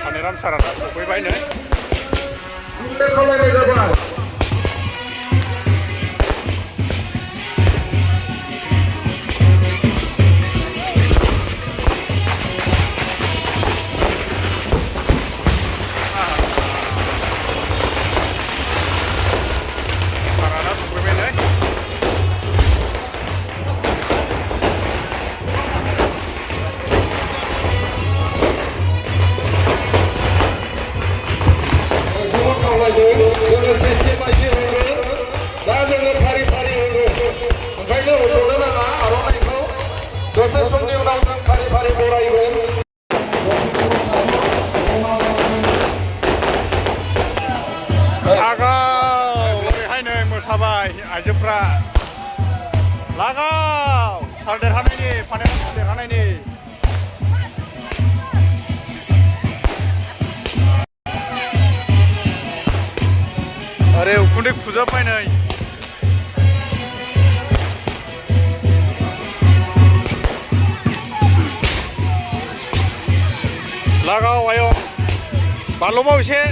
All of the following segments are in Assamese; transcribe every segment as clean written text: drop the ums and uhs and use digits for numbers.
Paneram sarana सफैबाय नै खावलायनाय जाबाय दसे समनि उनाव जों फारि फारि बरायगोन लागाव ओरैहाय नै मोसाबाय आइजोफ्रा लागाव सार देरहानायनि पानेराम सार देरहानायनि अरे उखुन्दै खुजोबबाय नै लागाव आयं बानलुबाव एसे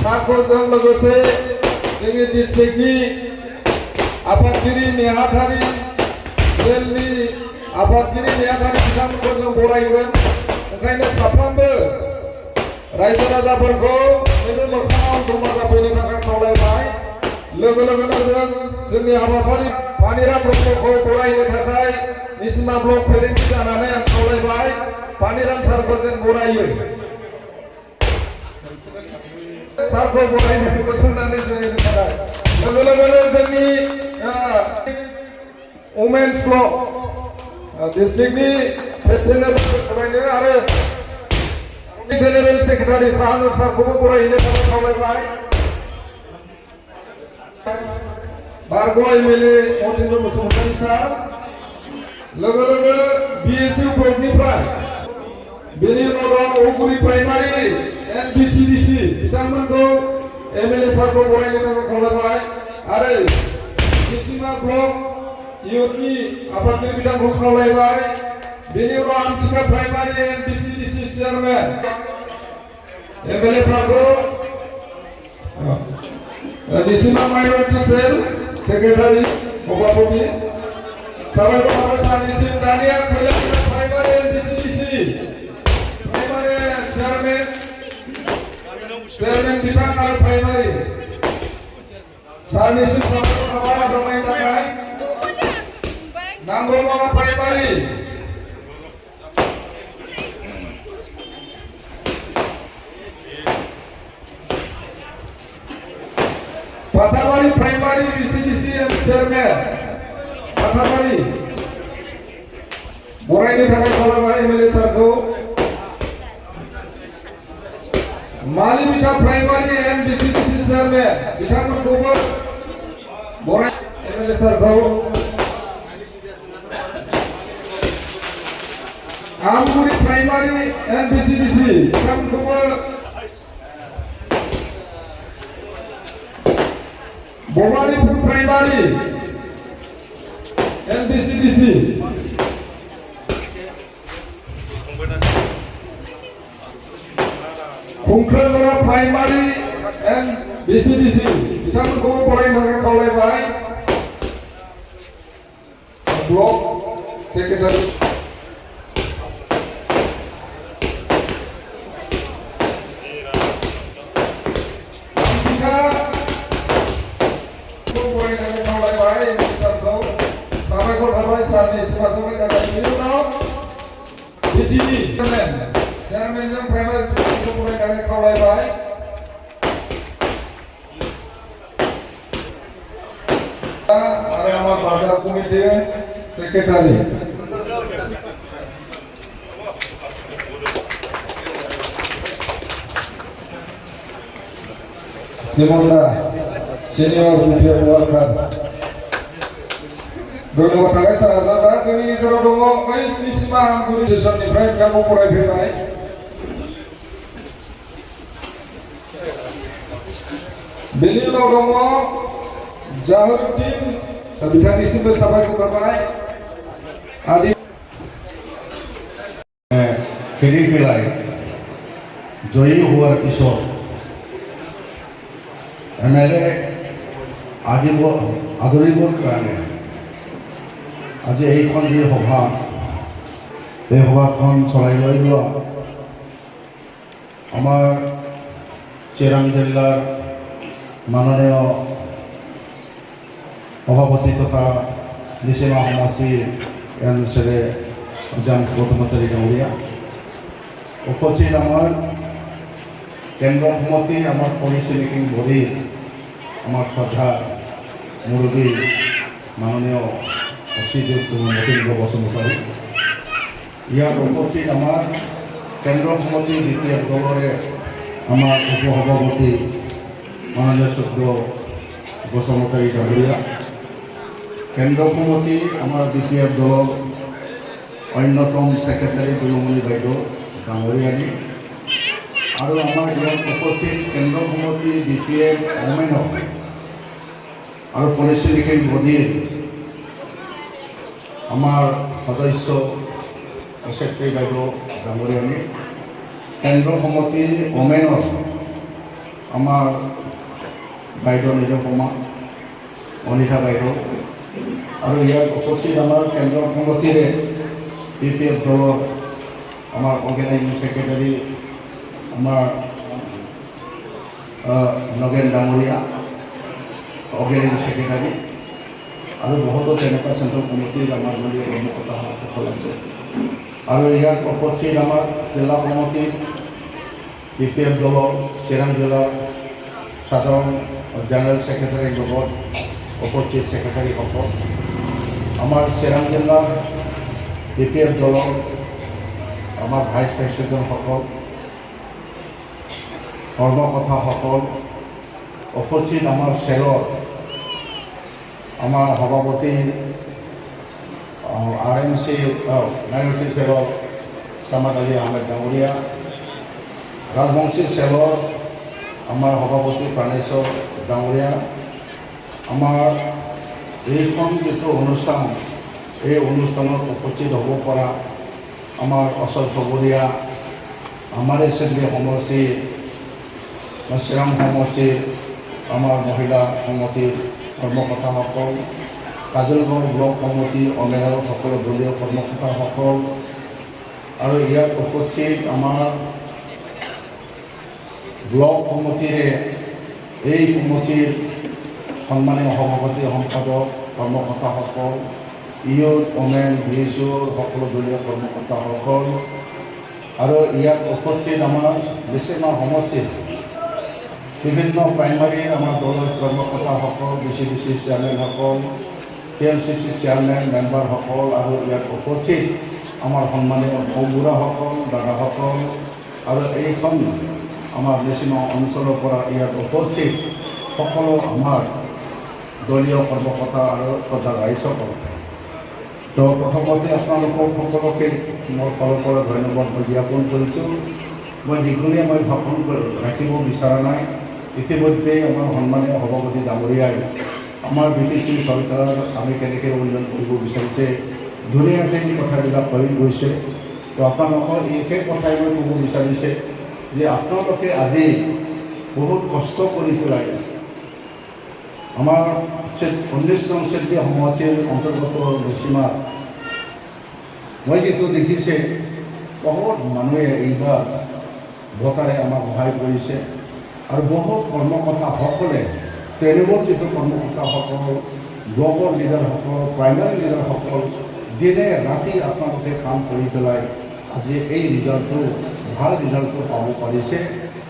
साखरजों लोगोसे जोंनि डिस्ट्रिक्टनि आफादगिरि नेहाथारि सेलनि आफादगिरि नेहाथारि बिथांमोनखौ जों बरायगोन ओंखायनो साफ्रोमबो रायजो राजाफोरखौ नैबे मोखाङाव जमा जाफैनो थाखाय खावलायबाय लोगो लोगोनो जों जोंनि हाबाफारि पानिराम ब्रह्मखौ बरायनो थाखाय निसिमा ब्लक फेरेन्टि जानानै आं खावलायबाय पानिराम सारखौ जों बरायो सारखौ बरायनो बोसोननानै जोंनि थाखाय लोगो लोगोनो जोंनि वुमेन्स ब्लक डिस्ट्रिक्टनि प्रेसिडेन्ट थाबायनो आरो जेनेरेल सेक्रेटारि साहानुर सारखौबो बरायनो थाखाय खावलायबाय बारग' एमएलए महेन्द्र बसुमतारी सार लोगो लोगो बिएसइउ ब्लकनिफ्राय बेनि उनाव दं औगुरि प्राइमारि एनबिसिडिसि बिथांमोनखौ एमएलए सारखौ बरायनो थाखाय खावलायबाय आरो निसिमा ब्लक इयुथनि आफादगिरि बिथांखौ खावलायबाय बेनि उनाव आमथिखा प्राइमारि एनबिसिडिसि चेयारमेन एमएलए सारखौ निसिमा माइनरिटि सेल सेक्रेटारि सभापति साबायखर थाबाय सारनिसिम दानिया खैलामैला प्राइमारि एनबिसिडिसि प्राइमारि चेयारमेन बिथां आरो प्राइमारि सारनिसिम साबायखर थाबाय आजावनायनि थाखाय नांगौमागा प्राइमारि पाथाबारि प्राइमारि बिसिडिसि चेयारमेन पाथाबारि बरायनो थाखाय खावलायबाय एमएलए सारखौ मालिबिटा प्राइमारि एनबिसिडिसि चेयारमेन बिथांमोनखौबो बराय एमएलए सारखौ आमगुरि प्राइमारि एनबिसिडिसि बिथांमोनखौबो बबारिपुर प्राइमारि एनबिसिडिसि खुंख्राजरा प्राइमारि एनबिसिडिसि बिथांमोनखौबो बरायनो थाखाय खावलायबाय ब्लक सेक्रेटारि चेयरमेन प्राइमारि बिथांखौ बरायनो थाखाय खावलायबाय आरो आमार बाजार committee secretary Simona senior BPF worker धन्यवाद थाबाय सार दा जोंनि गेजेराव दङ ओइस निसिमा गुरि सेसननिफ्राय गाबों फरायफैनाय बेनि उनाव दङ जाहुरुद्दिन बिथांनिसिमबो साबायखर बावबाय आदि খেলি পেলাই জয়ী হোৱাৰ পিছত MLA আদৰিবৰ কাৰণে আজি এইখন যি সভা এই সভাখন চলাই লৈ যোৱা আমাৰ চিৰাং জিলাৰ মাননীয় সভাপতি তথা নিচিমা সমষ্টিৰ এনচেৰে জান গৌতমাচাৰী ডাঙৰীয়া উপস্থিত আমাৰ কেন্দ্ৰীয় সমিতি আমাৰ পলিচি মেকিং বডি আমাৰ শ্ৰদ্ধা মুৰব্বী মাননীয় শ্ৰীযুক্ত মতীন্দ্ৰ বসুমতাৰী ইয়াত উপস্থিত আমাৰ কেন্দ্ৰীয় সমিতি দ্বিতীয় দলৰে আমাৰ উপসভাপতি মাননীয় চক্ৰ বসুমতাৰী ডাঙৰীয়া কেন্দ্ৰীয় সমিতি আমাৰ দ্বিতীয় দলৰ অন্যতম ছেক্ৰেটাৰী দুলুমণি বাইদেউ ডাঙৰীয়ানী আৰু আমাৰ ইয়াত উপস্থিত কেন্দ্ৰীয় সমিতি দ্বিতীয় অমেন আৰু পলিচি মেকিং বডিৰ আমাৰ সদস্য ছেক্ৰেটাৰী বাইদেউ ডাঙৰীয়ানী কেন্দ্ৰীয় সমিতি অমেনৰ আমাৰ বাইদেউ নিজপমা অনিতা বাইদেউ আৰু ইয়াত উপস্থিত আমাৰ কেন্দ্ৰীয় সমিতিৰে BPF দলৰ আমাৰ অৰ্গেনাইজিং ছেক্ৰেটাৰী আমাৰ নগেন ডাঙৰীয়া অৰ্গেনাইজিং ছেক্ৰেটাৰী আৰু বহুতো তেনেকুৱা চেণ্ট্ৰেল কমিটিৰ আমাৰ দলীয় কৰ্মকৰ্তাসকল আছে আৰু ইয়াত উপস্থিত আমাৰ জিলা কমিটিৰ BPF দলৰ চিৰাং জিলাৰ সাধাৰণ জেনেৰেল ছেক্ৰেটাৰীৰ লগত উপস্থিত ছেক্ৰেটাৰীসকল আমাৰ চিৰাং জিলাৰ BPF দলৰ আমাৰ ভাইচ প্ৰেছিডেণ্টসকল কৰ্মকৰ্তাসকল উপস্থিত আমাৰ চেলৰ আমাৰ সভাপতি RMC মাইনৰিটি চেলৰ চামাদ আলী আহমেদ ডাঙৰীয়া ৰাজবংশী চেলৰ আমাৰ সভাপতি প্ৰাণেশ্বৰ ডাঙৰীয়া আমাৰ এইখন যিটো অনুষ্ঠান এই অনুষ্ঠানত উপস্থিত হ'ব পৰা আমাৰ ওচৰ চুবুৰীয়া আমাৰ এছেম্বলি সমষ্টিৰ চিৰাং সমষ্টিৰ আমাৰ মহিলা সমিতিৰ কৰ্মকৰ্তাসকল কাজলগাঁও ব্লক কমিটি অমেনৰ সকলো দলীয় কৰ্মকৰ্তাসকল আৰু ইয়াত উপস্থিত আমাৰ ব্লক কমিটিৰে এই কমিটিৰ সন্মানীয় সভাপতি সম্পাদক কৰ্মকৰ্তাসকল ইউথ ওমেন ভিজুৰ সকলো দলীয় কৰ্মকৰ্তাসকল আৰু ইয়াত উপস্থিত আমাৰ বেছিভাগ সমষ্টিত বিভিন্ন প্ৰাইমাৰী আমাৰ দলৰ কৰ্মকৰ্তাসকল BCDC চেয়াৰমেনসকল TLCC চেয়াৰমেন মেম্বাৰসকল আৰু ইয়াত উপস্থিত আমাৰ সন্মানীয় সৌবুঢ়াসকল দাদাসকল আৰু এইখন আমাৰ বেছিভাগ অঞ্চলৰ পৰা ইয়াত উপস্থিত সকলো আমাৰ দলীয় কৰ্মকৰ্তা আৰু শ্ৰদ্ধা ৰাইজসকল তো প্ৰথমতে আপোনালোকক সকলোকে মোৰ ফালৰ পৰা ধন্যবাদ জ্ঞাপন কৰিছোঁ মই দীঘলীয়া মই ভাষণ ৰাখিব বিচৰা নাই ইতিমধ্যে আমাৰ সন্মানীয় সভাপতি ডাঙৰীয়াই আমাৰ BTC চৰকাৰৰ আমি কেনেকৈ উন্নয়ন কৰিব বিচাৰিছে ধুনীয়াকৈ কথাবিলাক কৈ গৈছে তো আপোনালোকৰ একেই কথাই মই ক'ব বিচাৰিছে যে আপোনালোকে আজি বহুত কষ্ট কৰি পেলাই আমাৰ 19 নং চেদ্ৰীয় সমষ্টিৰ অন্তৰ্গত নিচিমাত মই যিটো দেখিছে বহুত মানুহে এইবাৰ ভোটাৰে আমাক সহায় কৰিছে আৰু বহুত কৰ্মকৰ্তাসকলে ট্ৰেইনিঙৰ যিটো কৰ্মকৰ্তাসকল ব্লকৰ লিডাৰসকল প্ৰাইমাৰী লিডাৰসকল দিনে ৰাতি আপোনালোকে কাম কৰি পেলাই আজি এই ৰিজাল্টটো ভাল ৰিজাল্টটো পাব পাৰিছে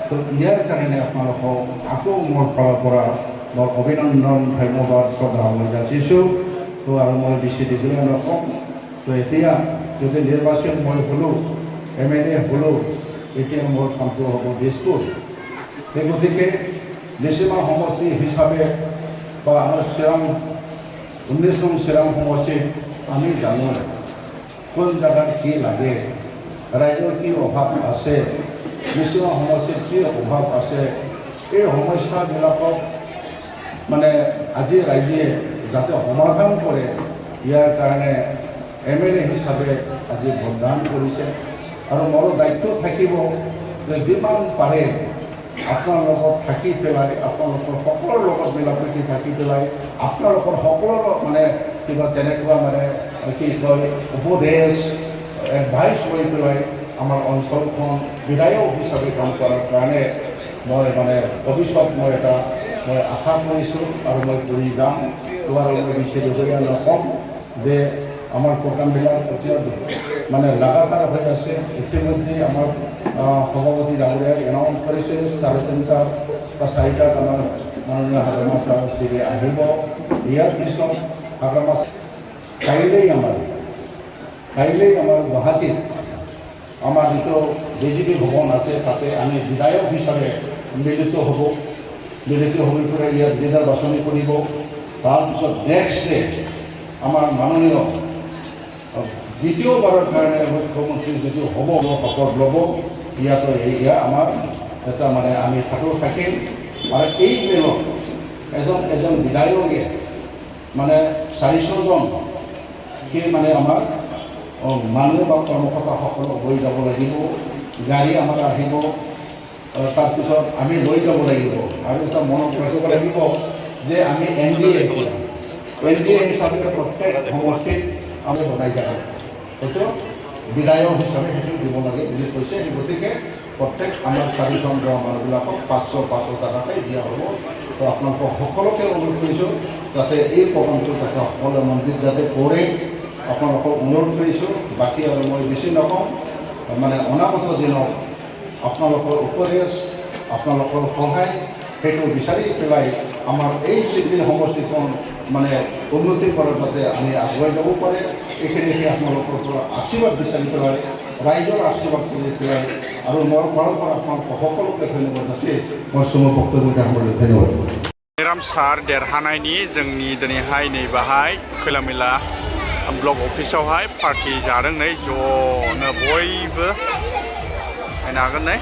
তো ইয়াৰ কাৰণে আপোনালোকক আকৌ মোৰ ফালৰ পৰা মই অভিনন্দন ধন্যবাদ শ্ৰদ্ধা মই যাচিছোঁ তো আৰু মই বেছি দীঘলীয়া নকওঁ তো এতিয়া যদি নিৰ্বাচন মই হ'লোঁ MLA হ'লোঁ এতিয়া মোৰ কামটো হ'ব দিছপুৰ সেই গতিকে নিচিমা সমষ্টি হিচাপে বা আমাৰ চিৰাং 19 নং চিৰাং সমষ্টিত আমি জানো কোন জায়গাত কি লাগে, ৰাইজৰ কি অভাৱ আছে, মিচিং সমষ্টিত কি অভাৱ আছে, এই সমস্যাবিলাকক মানে আজি ৰাইজে যাতে সমাধান কৰে ইয়াৰ কাৰণে MLA হিচাপে আজি ভোটদান কৰিছে। আৰু মোৰ দায়িত্ব থাকিব যে যিমান পাৰে আপোনাৰ লগত থাকি পেলাই, আপোনালোকৰ সকলোৰ লগত মিলাপ্ৰীতি থাকি পেলাই, আপোনালোকৰ সকলো মানে কিবা তেনেকুৱা মানে কি কয় উপদেশ এডভাইচ লৈ পেলাই আমাৰ অঞ্চলখন বিধায়ক হিচাপে কাম কৰাৰ কাৰণে মই মানে ভৱিষ্যত মই আশা কৰিছোঁ আৰু মই কৰি যাম। তোমাৰ বেছি দুপৰীয়া নকম যে আমাৰ প্ৰগ্ৰামবিলাক এতিয়া মানে লাগাতাৰ হৈ আছে। ইতিমধ্যে আমাৰ সভাপতি ডাঙৰীয়াই এনাউন্স কৰিছে 3:30 বা 4টাত আমাৰ মাননীয় হাগ্ৰামা ছাৰ শ্ৰী আহিব। ইয়াৰ পিছত হাগ্ৰামা কাইলৈ আমাৰ গুৱাহাটীত আমাৰ যিটো BJP ভৱন আছে তাতে আমি বিধায়ক হিচাপে মিলিত হৈ পেলাই ইয়াত লিডাৰ বাছনি কৰিব। তাৰপিছত নেক্সট ডে আমাৰ মাননীয় দ্বিতীয়বাৰৰ কাৰণে মুখ্যমন্ত্ৰী যদি হ'ব শপত ল'ব, ইয়াতো এয়া আমাৰ এটা মানে আমি থাকিম। আৰু এই মেলত এজন বিধায়কে মানে 400জন কি মানে আমাৰ মানুহ বা কৰ্মকৰ্তাসকলক লৈ যাব লাগিব, গাড়ী আমাৰ আহিব, তাৰপিছত আমি লৈ যাব লাগিব। আৰু এটা মনত ৰাখিব লাগিব যে আমি NDA হিচাপে প্ৰত্যেক সমষ্টিত আমি বনাই যাব, সেইটো বিধায়ক হিচাপে সেইটো দিব লাগে বুলি কৈছে। সেই গতিকে প্ৰত্যেক আমাৰ 4জন গাঁৱৰ মানুহবিলাকক 500 টকাকৈ দিয়া হ'ব। তো আপোনালোকক সকলোকে অনুৰোধ কৰিছোঁ যাতে এই প্ৰগ্ৰামটো যাতে সকলোৱে মন্দিৰ যাতে কৰে, আপোনালোকক অনুৰোধ কৰিছোঁ। বাকী আৰু মই বেছি নকওঁ, মানে অনাগত দিনত আপোনালোকৰ উপদেশ, আপোনালোকৰ সহায় সেইটো বিচাৰি পেলাই আমাৰ এই চিভিল সমষ্টিখন মানে উন্নতি কৰাৰ যাতে আমি আগুৱাই যাব পাৰে, এইখিনিকে আপোনালোকৰ পৰা আশীৰ্বাদ বিচাৰি পেলাই, ৰাইজৰ আশীৰ্বাদ কৰি পেলাই আৰু মোৰ ফালৰ পৰা আপোনালোকক সকলোকে ধন্যবাদ আছে। মই চমু বক্তব্যকে সামৰিলোঁ। ধন্যবাদ। राम सार देरहानायनि जोंनि दिनैहाय नैबाहाय खैलामैला ब्लक अफिसावहाय पार्टि जादों नै ज'नो बयबो नायनो हागोन नै